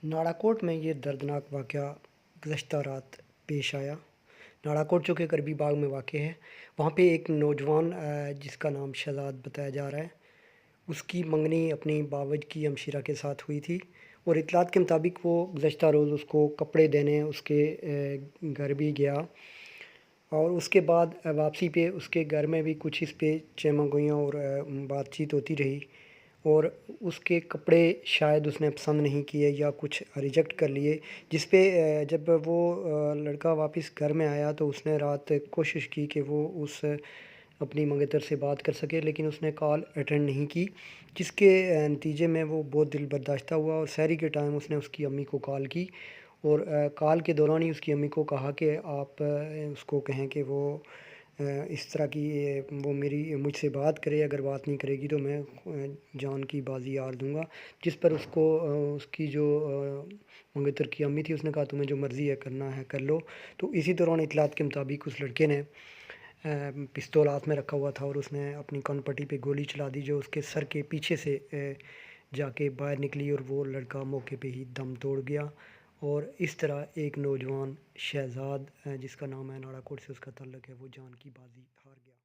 नाड़ाकोट में ये दर्दनाक वाक़या गुज़श्ता रात पेश आया। नाड़ाकोट जो कि करबी बाग में वाक़ है, वहाँ पे एक नौजवान जिसका नाम शहज़ाद बताया जा रहा है, उसकी मंगनी अपनी बावज की हमशीरा के साथ हुई थी और इतलात के मुताबिक वो गुज़श्ता रोज़ उसको कपड़े देने उसके घर भी गया और उसके बाद वापसी पे उसके घर में भी कुछ इस पे चहमागोइयाँ और बातचीत होती रही और उसके कपड़े शायद उसने पसंद नहीं किए या कुछ रिजेक्ट कर लिए, जिस पे जब वो लड़का वापस घर में आया तो उसने रात कोशिश की कि वो उस अपनी मंगेतर से बात कर सके, लेकिन उसने कॉल अटेंड नहीं की, जिसके नतीजे में वो बहुत दिल बर्दाश्त हुआ और सहरी के टाइम उसने उसकी अम्मी को कॉल की और कॉल के दौरान ही उसकी अम्मी को कहा कि आप उसको कहें कि वो इस तरह की वो मुझसे बात करे, अगर बात नहीं करेगी तो मैं जान की बाजी हार दूँगा। जिस पर उसको उसकी जो मंगेतर की अम्मी थी उसने कहा तुम्हें जो मर्ज़ी है करना है कर लो। तो इसी दौरान इतलात के मुताबिक उस लड़के ने पिस्तौल हाथ में रखा हुआ था और उसने अपनी कनपट्टी पे गोली चला दी जो उसके सर के पीछे से जाके बाहर निकली और वो लड़का मौके पे ही दम तोड़ गया। और इस तरह एक नौजवान शहज़ाद जिसका नाम है नाड़ाकोट से उसका ताल्लुक़ है, वो जान की बाजी हार गया।